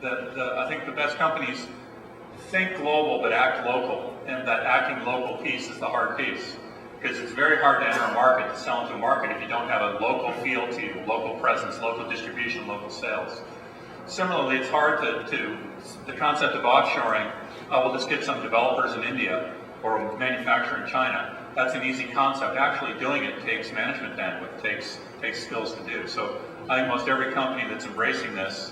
I think the best companies think global but act local, and that acting local piece is the hard piece. Because it's very hard to enter a market, to sell into a market if you don't have a local feel to you, local presence, local distribution, local sales. Similarly, it's hard to the concept of offshoring, we'll just get some developers in India or manufacture in China. That's an easy concept. Actually doing it takes management bandwidth, takes skills to do. So I think most every company that's embracing this,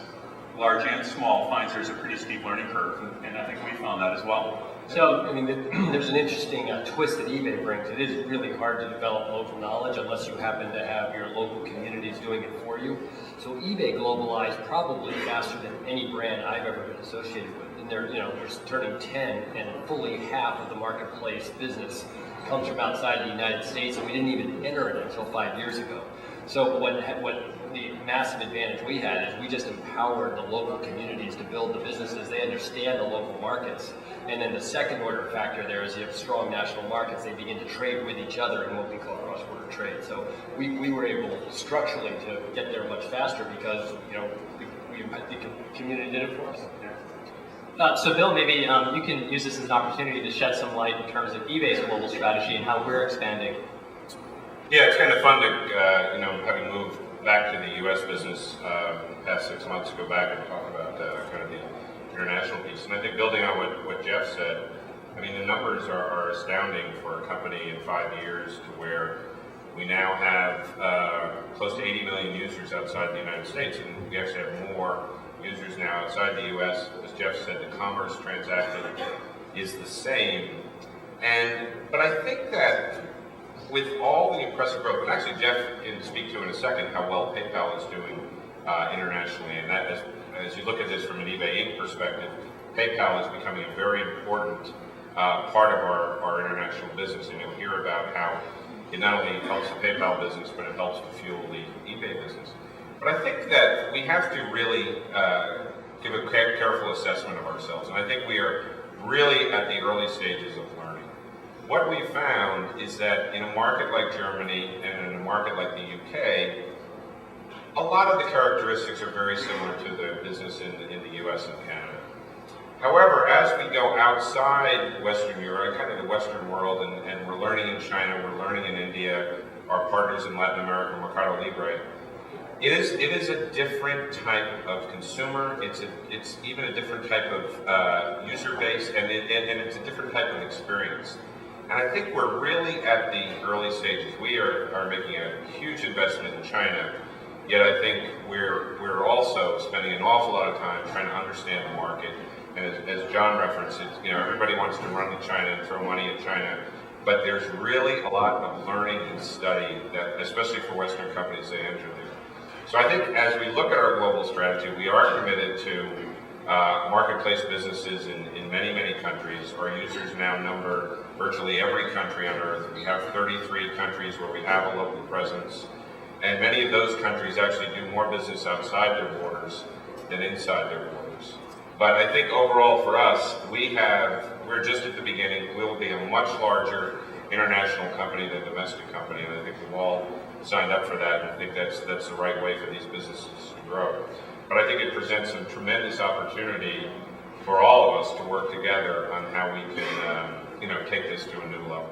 large and small, finds there's a pretty steep learning curve, and I think we found that as well. So, I mean, there's an interesting twist that eBay brings. It is really hard to develop local knowledge unless you happen to have your local communities doing it for you. So eBay globalized probably faster than any brand I've ever been associated with. And they're turning 10, and fully half of the marketplace business comes from outside the United States, and we didn't even enter it until 5 years ago. So what the massive advantage we had is we just empowered the local communities to build the businesses. They understand the local markets. And then the second order factor there is you have strong national markets. They begin to trade with each other in what we call cross-border trade. So we were able structurally to get there much faster because the community did it for us. So Bill, maybe you can use this as an opportunity to shed some light in terms of eBay's global strategy and how we're expanding. Yeah, it's kind of fun to, having moved back to the U.S. business the past 6 months, go back and talk about kind of the international piece. And I think building on what Jeff said, I mean, the numbers are astounding for a company in 5 years to where we now have close to 80 million users outside the United States, and we actually have more users now outside the U.S. As Jeff said, the commerce transacted is the same. But I think that with all the impressive growth, and actually Jeff can speak to in a second how well PayPal is doing internationally, and that as you look at this from an eBay Inc. perspective, PayPal is becoming a very important part of our international business, and you'll hear about how it not only helps the PayPal business, but it helps to fuel the eBay business. But I think that we have to really give a careful assessment of ourselves, and I think we are really at the early stages of learning. What we found is that in a market like Germany and in a market like the UK, a lot of the characteristics are very similar to the business in the US and Canada. However, as we go outside Western Europe, kind of the Western world, and we're learning in China, we're learning in India, our partners in Latin America, Mercado Libre, it is a different type of consumer. It's even a different type of user base, and it's a different type of experience. And I think we're really at the early stages. We are making a huge investment in China, yet I think we're also spending an awful lot of time trying to understand the market. And as John referenced, everybody wants to run to China and throw money at China, but there's really a lot of learning and study that, especially for Western companies, they enter there. So I think as we look at our global strategy, we are committed to marketplace businesses in many, many countries. Our users now number virtually every country on earth. We have 33 countries where we have a local presence, and many of those countries actually do more business outside their borders than inside their borders. But I think overall for us, we're just at the beginning. We will be a much larger international company than domestic company, and I think we've all signed up for that, and I think that's the right way for these businesses to grow. But I think it presents a tremendous opportunity for all of us to work together on how we can, take this to a new level.